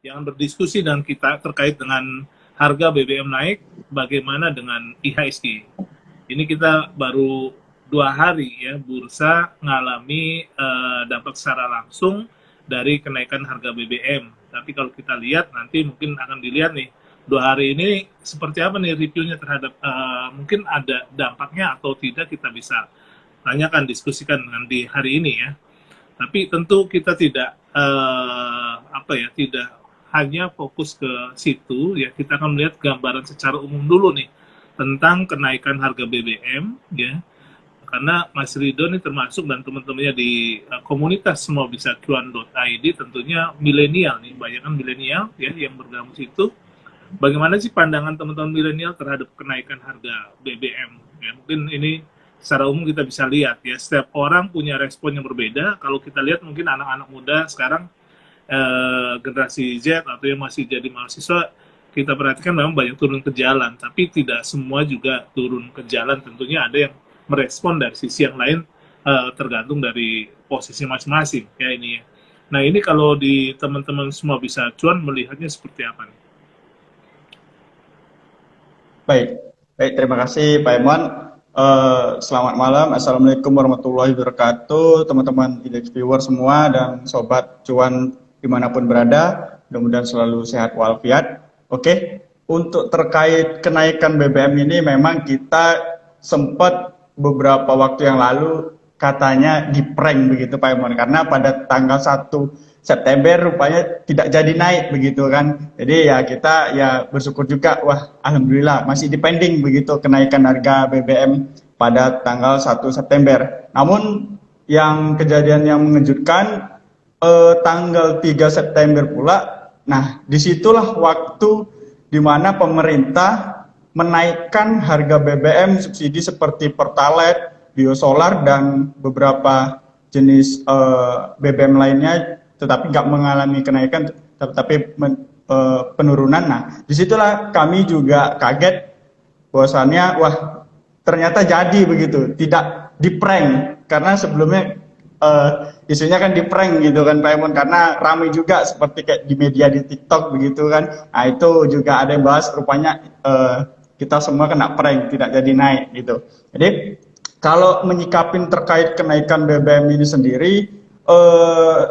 yang berdiskusi dengan kita terkait dengan harga BBM naik, bagaimana dengan IHSG. Ini kita baru 2 hari ya bursa ngalami dampak secara langsung dari kenaikan harga BBM. Tapi kalau kita lihat nanti mungkin akan dilihat nih 2 hari ini seperti apa nih reviewnya terhadap mungkin ada dampaknya atau tidak, kita bisa tanyakan diskusikan dengan di hari ini ya. Tapi tentu kita tidak tidak hanya fokus ke situ ya, kita akan melihat gambaran secara umum dulu nih tentang kenaikan harga BBM ya, karena Mas Ridho ini termasuk dan teman-temannya di komunitas semua bisa cuan.id tentunya milenial nih, banyak kan milenial ya yang bergabung situ. Bagaimana sih pandangan teman-teman milenial terhadap kenaikan harga BBM ya, mungkin ini secara umum kita bisa lihat ya, setiap orang punya respon yang berbeda. Kalau kita lihat mungkin anak-anak muda sekarang generasi Z atau yang masih jadi mahasiswa, kita perhatikan memang banyak turun ke jalan, tapi tidak semua juga turun ke jalan. Tentunya ada yang merespon dari sisi yang lain, tergantung dari posisi masing-masing ya ini ya. Nah ini kalau di teman-teman semua bisa cuan melihatnya seperti apa nih? Baik, baik, terima kasih Pak Iman. Selamat malam, Assalamualaikum warahmatullahi wabarakatuh, teman-teman IDX viewer semua dan sobat cuan dimanapun berada, mudah-mudahan selalu sehat walafiat. Oke, untuk terkait kenaikan BBM ini memang kita sempat beberapa waktu yang lalu katanya di prank begitu Pak Iman, karena pada tanggal 1 September rupanya tidak jadi naik begitu kan. Jadi ya kita ya bersyukur juga, wah alhamdulillah masih dipending begitu kenaikan harga BBM pada tanggal 1 September. Namun yang kejadian yang mengejutkan tanggal 3 September pula. Nah, disitulah waktu di mana pemerintah menaikkan harga BBM subsidi seperti Pertalite, biosolar dan beberapa jenis BBM lainnya, tetapi nggak mengalami kenaikan, tetapi penurunan. Nah, disitulah kami juga kaget bahwasannya, wah ternyata jadi begitu, tidak di prank, karena sebelumnya isunya kan di prank gitu kan Pak Emun, karena ramai juga seperti kayak di media di TikTok begitu kan. Nah itu juga ada yang bahas rupanya kita semua kena prank, tidak jadi naik gitu. Jadi kalau menyikapin terkait kenaikan BBM ini sendiri,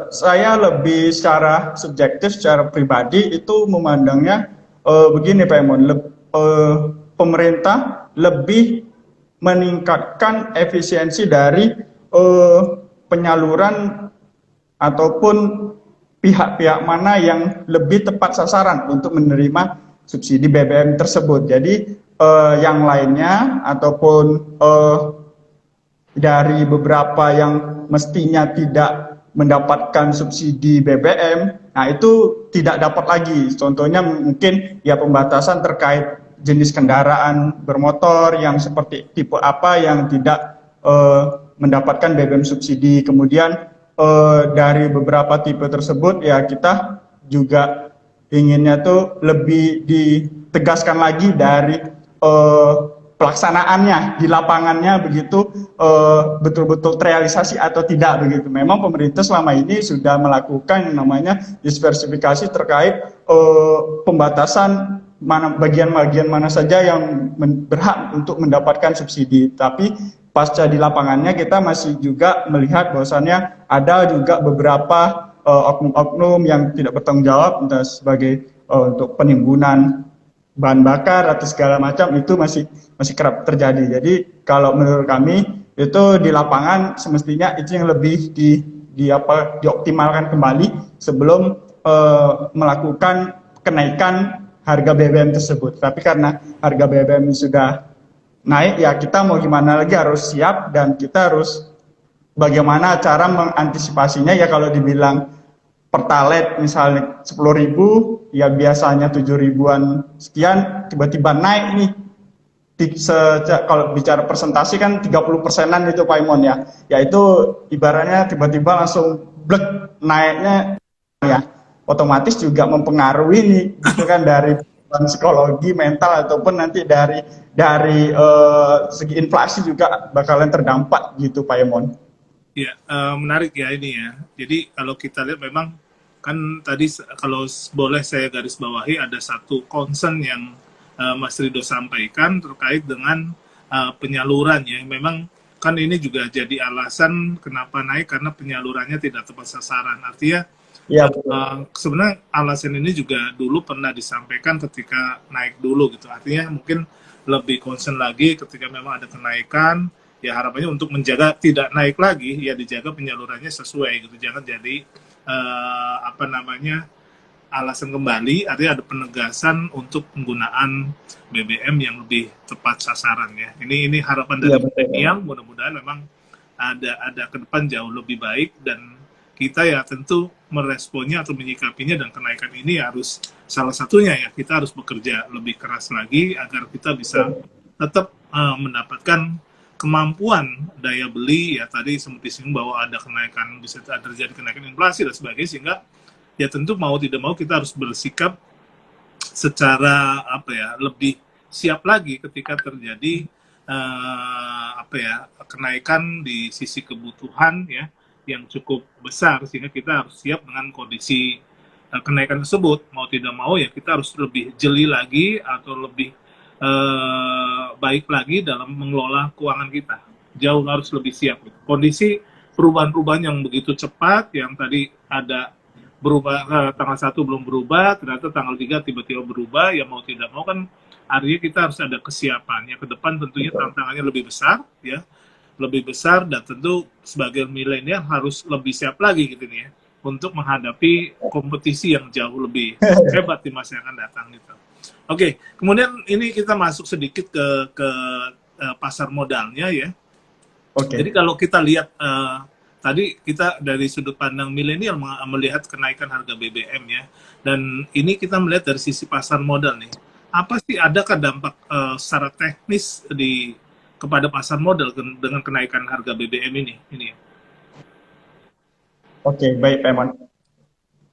saya lebih secara subjektif, secara pribadi itu memandangnya begini Pak Emun, pemerintah lebih meningkatkan efisiensi dari penyaluran ataupun pihak-pihak mana yang lebih tepat sasaran untuk menerima subsidi BBM tersebut. Jadi yang lainnya ataupun dari beberapa yang mestinya tidak mendapatkan subsidi BBM, nah itu tidak dapat lagi. Contohnya mungkin ya pembatasan terkait jenis kendaraan bermotor yang seperti tipe apa yang tidak mendapatkan BBM subsidi. Kemudian dari beberapa tipe tersebut ya kita juga inginnya tuh lebih ditegaskan lagi dari pelaksanaannya di lapangannya begitu, betul-betul terrealisasi atau tidak begitu. Memang pemerintah selama ini sudah melakukan yang namanya diversifikasi terkait pembatasan bagian-bagian mana saja yang berhak untuk mendapatkan subsidi, tapi pasca di lapangannya kita masih juga melihat bahwasannya ada juga beberapa oknum-oknum yang tidak bertanggung jawab, entah sebagai untuk penimbunan bahan bakar atau segala macam, itu masih kerap terjadi. Jadi kalau menurut kami itu di lapangan semestinya itu yang lebih dioptimalkan kembali sebelum melakukan kenaikan harga BBM tersebut. Tapi karena harga BBM sudah naik, ya kita mau gimana lagi, harus siap dan kita harus bagaimana cara mengantisipasinya. Ya kalau dibilang Pertalite misalnya 10.000, ya biasanya 7.000-an sekian, tiba-tiba naik nih. Kalau bicara persentase kan 30%-an itu Pak Imon ya. Ya itu ibaratnya tiba-tiba langsung blek naiknya ya. Otomatis juga mempengaruhi nih gitu kan, dari psikologi, mental ataupun nanti dari segi inflasi juga bakalan terdampak gitu Pak Imon. Ya, menarik ya ini ya. Jadi kalau kita lihat memang kan tadi kalau boleh saya garis bawahi ada satu concern yang Mas Rido sampaikan terkait dengan penyaluran ya. Memang kan ini juga jadi alasan kenapa naik karena penyalurannya tidak tepat sasaran. Artinya Iya, betul. sebenarnya alasan ini juga dulu pernah disampaikan ketika naik dulu gitu. Artinya mungkin lebih concern lagi ketika memang ada kenaikan, ya harapannya untuk menjaga tidak naik lagi, ya dijaga penyalurannya sesuai gitu. Jangan jadi apa namanya alasan kembali, artinya ada penegasan untuk penggunaan BBM yang lebih tepat sasaran ya. Ini harapan Iya, dari betul. milenial, mudah-mudahan memang ada ke depan jauh lebih baik dan kita ya tentu meresponnya atau menyikapinya dan kenaikan ini harus salah satunya ya kita harus bekerja lebih keras lagi agar kita bisa tetap mendapatkan kemampuan daya beli ya tadi sempat disinggung bahwa ada kenaikan bisa terjadi kenaikan inflasi dan sebagainya sehingga ya tentu mau tidak mau kita harus bersikap secara apa ya lebih siap lagi ketika terjadi apa ya kenaikan di sisi kebutuhan ya yang cukup besar sehingga kita harus siap dengan kondisi kenaikan tersebut mau tidak mau ya kita harus lebih jeli lagi atau lebih baik lagi dalam mengelola keuangan kita jauh harus lebih siap kondisi perubahan-perubahan yang begitu cepat yang tadi ada berubah tanggal 1 belum berubah ternyata tanggal 3 tiba-tiba berubah ya mau tidak mau kan artinya kita harus ada kesiapan ya ke depan tentunya tantangannya lebih besar ya lebih besar dan tentu sebagai milenial harus lebih siap lagi gitu nih ya untuk menghadapi kompetisi yang jauh lebih hebat di masa yang akan datang gitu. Oke, kemudian ini kita masuk sedikit ke pasar modalnya ya. Jadi Oke. kalau kita lihat tadi kita dari sudut pandang milenial melihat kenaikan harga BBM ya, dan ini kita melihat dari sisi pasar modal nih. Apa sih adakah dampak secara teknis kepada pasar modal dengan kenaikan harga BBM ini? Ini ya. Oke, baik, Pak Iman.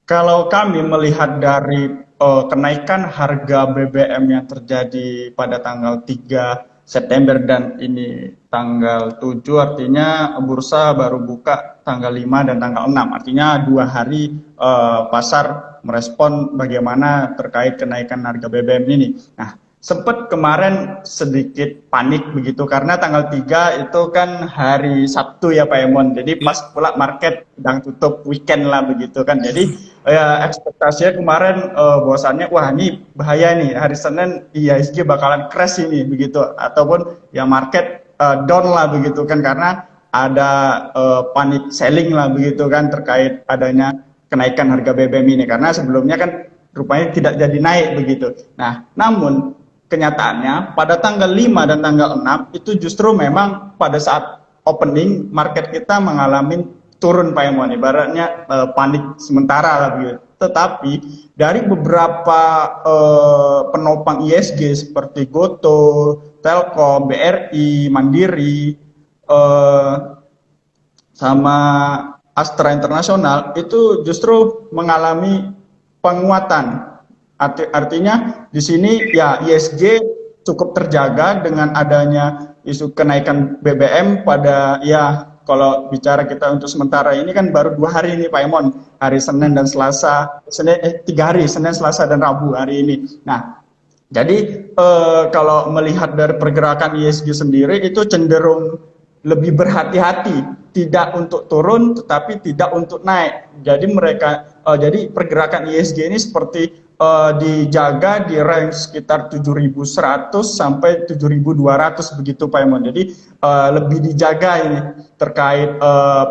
Kalau kami melihat dari kenaikan harga BBM yang terjadi pada tanggal 3 September dan ini tanggal 7, artinya bursa baru buka tanggal 5 dan tanggal 6. Artinya 2 hari pasar merespon bagaimana terkait kenaikan harga BBM ini. Nah, sempat kemarin sedikit panik begitu karena tanggal 3 itu kan hari Sabtu ya Pak Emon. Jadi pas pula market sedang tutup weekend lah begitu kan. Jadi ya ekspektasinya kemarin bahwasannya wah ini bahaya nih hari Senin IHSG bakalan crash ini begitu ataupun ya market down lah begitu kan karena ada panic selling lah begitu kan terkait adanya kenaikan harga BBM ini karena sebelumnya kan rupanya tidak jadi naik begitu. Nah, namun kenyataannya pada tanggal 5 dan tanggal 6 itu justru memang pada saat opening market kita mengalami turun Pak Emon, ibaratnya panik sementara lah begitu. Tetapi dari beberapa penopang ISG seperti Goto, Telkom, BRI, Mandiri, sama Astra Internasional itu justru mengalami penguatan. Artinya di sini ya ISG cukup terjaga dengan adanya isu kenaikan BBM pada ya kalau bicara kita untuk sementara ini kan baru 2 hari ini Pak Emon, hari Senin dan Selasa, 3 hari, Senin, Selasa dan Rabu hari ini. Nah, jadi kalau melihat dari pergerakan ISG sendiri itu cenderung lebih berhati-hati, tidak untuk turun tetapi tidak untuk naik. Jadi jadi pergerakan ISG ini seperti dijaga di range sekitar 7.100 sampai 7.200 begitu Pak Emon. Jadi lebih dijaga ini terkait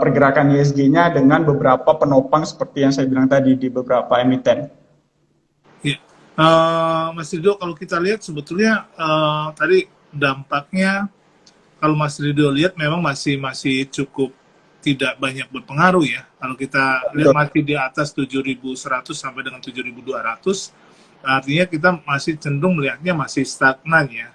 pergerakan ISG-nya dengan beberapa penopang seperti yang saya bilang tadi di beberapa emiten. Ya. Mas Rido, kalau kita lihat sebetulnya tadi dampaknya kalau Mas Rido lihat memang masih cukup tidak banyak berpengaruh ya. Kalau kita lihat masih di atas 7.100 sampai dengan 7.200, artinya kita masih cenderung melihatnya masih stagnan ya.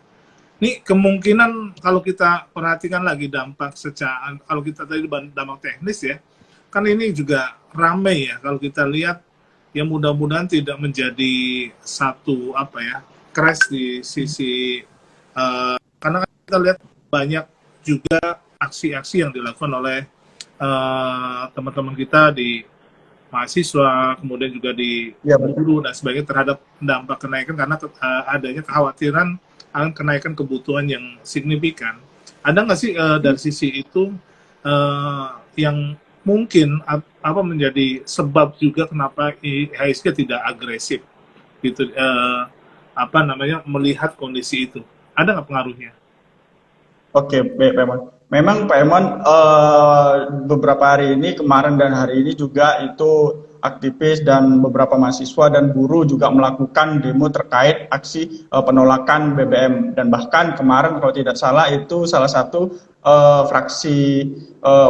Ini kemungkinan kalau kita perhatikan lagi dampak secara, kalau kita tadi dampak teknis ya, kan ini juga ramai ya. Kalau kita lihat, ya mudah-mudahan tidak menjadi satu apa ya crash di sisi karena kita lihat banyak juga aksi-aksi yang dilakukan oleh teman-teman kita di mahasiswa, kemudian juga di Iya betul. guru dan sebagainya terhadap dampak kenaikan karena adanya kekhawatiran akan kenaikan kebutuhan yang signifikan. Ada nggak sih dari sisi itu yang mungkin apa menjadi sebab juga kenapa IHSG tidak agresif gitu, apa namanya, melihat kondisi itu? Ada nggak pengaruhnya? Oke, baik Pak Emon. Memang Pak Emon beberapa hari ini, kemarin dan hari ini juga itu aktivis dan beberapa mahasiswa dan buruh juga melakukan demo terkait aksi penolakan BBM, dan bahkan kemarin kalau tidak salah itu salah satu fraksi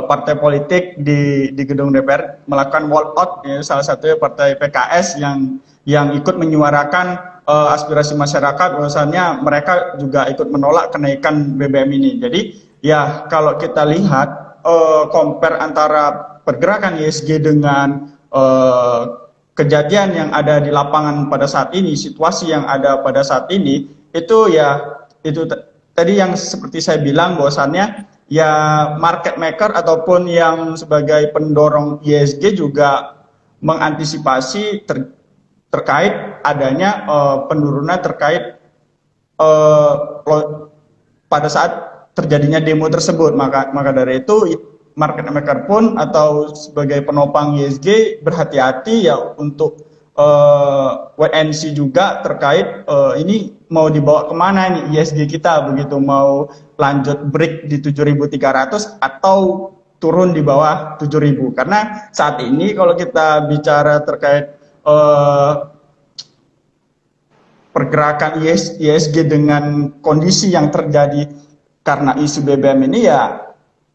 partai politik di gedung DPR melakukan walkout, ya, salah satunya partai PKS yang ikut menyuarakan aspirasi masyarakat bahwasannya mereka juga ikut menolak kenaikan BBM ini. Jadi ya kalau kita lihat compare antara pergerakan ISG dengan kejadian yang ada di lapangan pada saat ini, situasi yang ada pada saat ini, itu ya itu tadi yang seperti saya bilang bahwasannya ya market maker ataupun yang sebagai pendorong ISG juga mengantisipasi terkait adanya penurunan terkait pada saat terjadinya demo tersebut. Maka dari itu market maker pun atau sebagai penopang ISG berhati-hati ya untuk WNC juga terkait ini mau dibawa kemana nih ISG kita, begitu mau lanjut break di 7.300 atau turun di bawah 7.000. Karena saat ini kalau kita bicara terkait pergerakan ISG dengan kondisi yang terjadi karena isu BBM ini, ya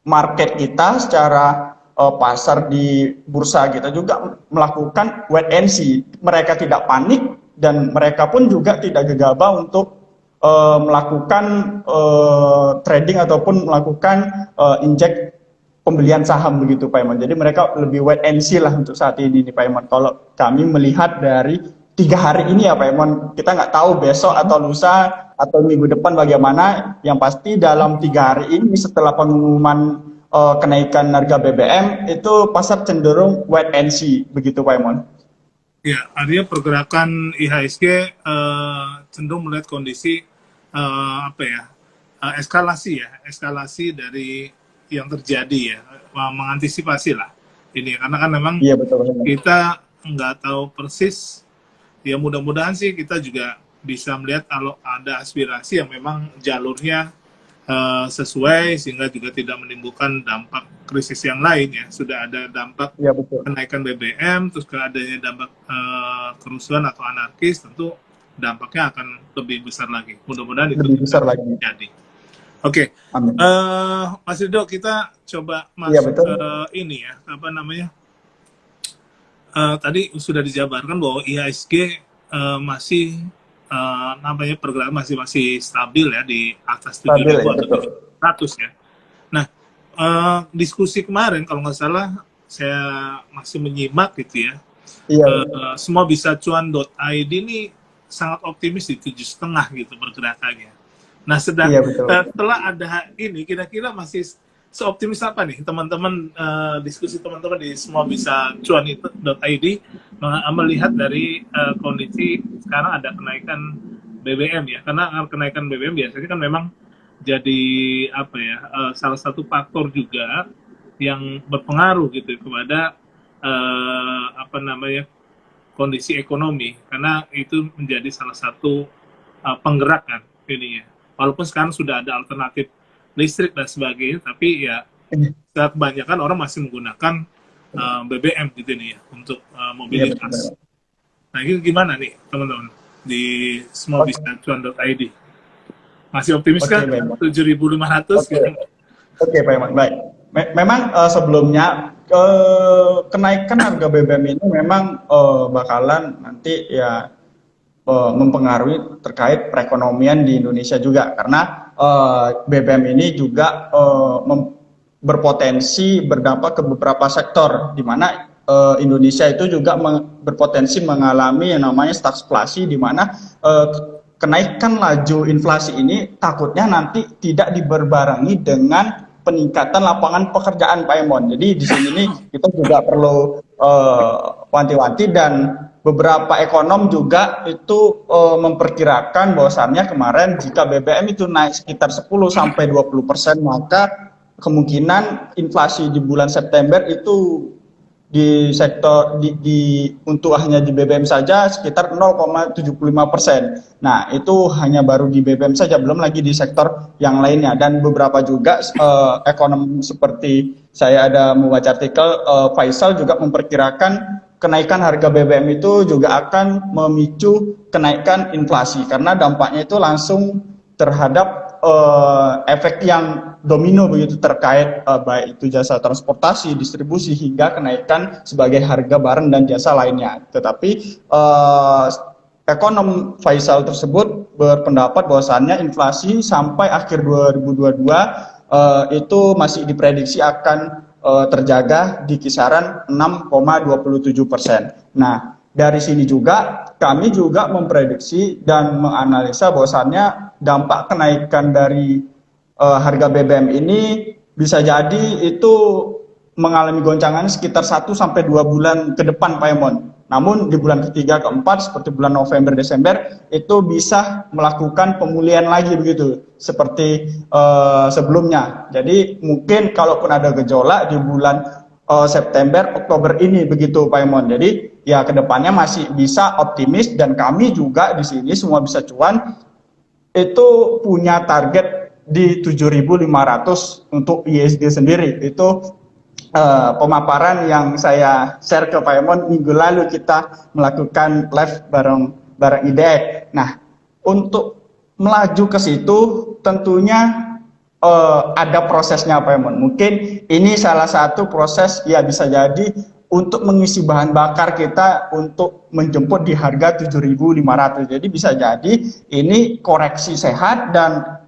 market kita secara pasar di bursa kita juga melakukan wait and see. Mereka tidak panik dan mereka pun juga tidak gegabah untuk melakukan trading ataupun melakukan injek pembelian saham begitu Pak Iman. Jadi mereka lebih wait and see lah untuk saat ini nih Pak Iman. Kalau kami melihat dari 3 hari ini ya Pak Iman, kita nggak tahu besok atau lusa atau minggu depan bagaimana. Yang pasti dalam 3 hari ini setelah pengumuman kenaikan harga BBM itu pasar cenderung wait and see begitu Pak Iman. Ya, artinya pergerakan IHSG cenderung melihat kondisi apa ya, eskalasi dari yang terjadi ya, mengantisipasi lah ini, karena kan memang Iya, betul. kita nggak tahu persis. Ya mudah-mudahan sih kita juga bisa melihat kalau ada aspirasi yang memang jalurnya sesuai sehingga juga tidak menimbulkan dampak krisis yang lain ya. Sudah ada dampak Iya, betul. kenaikan BBM, terus adanya dampak kerusuhan atau anarkis, tentu dampaknya akan lebih besar lagi. Mudah-mudahan itu Lebih besar lagi. terjadi. Oke, Amin. Mas Rido, kita coba Iya, masuk betul. ke ini ya, apa namanya? Tadi sudah dijabarkan bahwa IHSG masih namanya pergerakan masih stabil ya di atas 7.000 Stabil, ya, atau betul. 700 ya. Nah, diskusi kemarin kalau nggak salah saya masih menyimak gitu ya. Iya. Semua bisa cuan.id ini sangat optimis di 7,5 gitu pergerakannya. Nah, Iya, betul. setelah ada ini, kira-kira masih seoptimis apa nih teman-teman, diskusi teman-teman di semua bisa cuan.id melihat dari kondisi sekarang ada kenaikan BBM ya, karena kenaikan BBM biasanya kan memang jadi apa ya, salah satu faktor juga yang berpengaruh gitu kepada apa namanya, kondisi ekonomi, karena itu menjadi salah satu penggerak kan ininya. Walaupun sekarang sudah ada alternatif listrik dan sebagainya, tapi ya kebanyakan orang masih menggunakan BBM gitu nih ya untuk mobilitas. Nah ini gimana nih teman-teman di smallbusinesscuan.id? Masih optimis kan 7.500? Oke, Pak Iman, baik. Memang sebelumnya kenaikan harga BBM ini memang bakalan nanti ya mempengaruhi terkait perekonomian di Indonesia juga, karena BBM ini juga berpotensi berdampak ke beberapa sektor, di mana Indonesia itu juga berpotensi mengalami yang namanya stagflasi, di mana kenaikan laju inflasi ini takutnya nanti tidak diberbarengi dengan peningkatan lapangan pekerjaan Pak Emon. Jadi di sini nih kita juga perlu wanti-wanti, dan beberapa ekonom juga itu memperkirakan bahwasannya kemarin jika BBM itu naik sekitar 10-20%, maka kemungkinan inflasi di bulan September itu di sektor untuk hanya di BBM saja sekitar 0,75%. Nah, itu hanya baru di BBM saja, belum lagi di sektor yang lainnya. Dan beberapa juga ekonom seperti saya ada membaca artikel, Faisal juga memperkirakan kenaikan harga BBM itu juga akan memicu kenaikan inflasi karena dampaknya itu langsung terhadap efek yang domino begitu terkait baik itu jasa transportasi, distribusi, hingga kenaikan sebagai harga barang dan jasa lainnya. Tetapi ekonom Faisal tersebut berpendapat bahwasannya inflasi sampai akhir 2022 itu masih diprediksi akan terjaga di kisaran 6,27%. Nah, dari sini juga kami juga memprediksi dan menganalisa bahwasannya dampak kenaikan dari harga BBM ini bisa jadi itu mengalami goncangan sekitar 1-2 bulan ke depan, Pak Emon. Namun di bulan ketiga, keempat, seperti bulan November, Desember, itu bisa melakukan pemulihan lagi begitu, seperti sebelumnya. Jadi mungkin kalaupun ada gejolak di bulan September, Oktober ini begitu, Pak Emon. Jadi ya kedepannya masih bisa optimis, dan kami juga di sini semua bisa cuan itu punya target di 7.500 untuk ISG sendiri. Itu pemaparan yang saya share ke Pak Emon minggu lalu kita melakukan live bareng IDEC. Nah, untuk melaju ke situ tentunya ada prosesnya, Pak Emon. Mungkin ini salah satu proses ya bisa jadi untuk mengisi bahan bakar kita untuk menjemput di harga 7.500. Jadi bisa jadi ini koreksi sehat, dan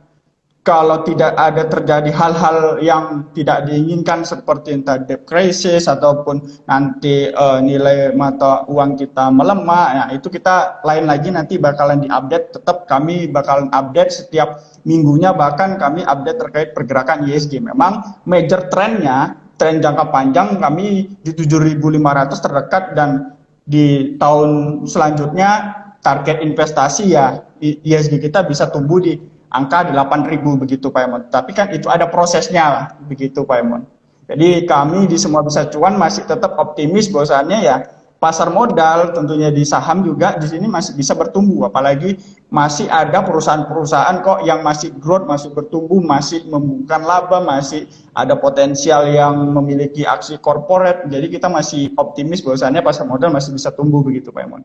kalau tidak ada terjadi hal-hal yang tidak diinginkan seperti entah debt crisis ataupun nanti nilai mata uang kita melemah, ya itu kita lain lagi nanti bakalan diupdate. Tetap kami bakalan update setiap minggunya, bahkan kami update terkait pergerakan ISG. Memang major trendnya, tren jangka panjang kami di 7.500 terdekat, dan di tahun selanjutnya target investasi ya ISG kita bisa tumbuh di angka 8.000 begitu, Pak Emon. Tapi kan itu ada prosesnya lah, begitu Pak Emon. Jadi kami di Semua Bisa Cuan masih tetap optimis bahwasannya ya pasar modal tentunya di saham juga di sini masih bisa bertumbuh, apalagi masih ada perusahaan-perusahaan kok yang masih growth, masih bertumbuh, masih membuka laba, masih ada potensial yang memiliki aksi corporate. Jadi kita masih optimis bahwasannya pasar modal masih bisa tumbuh begitu, Pak Emon.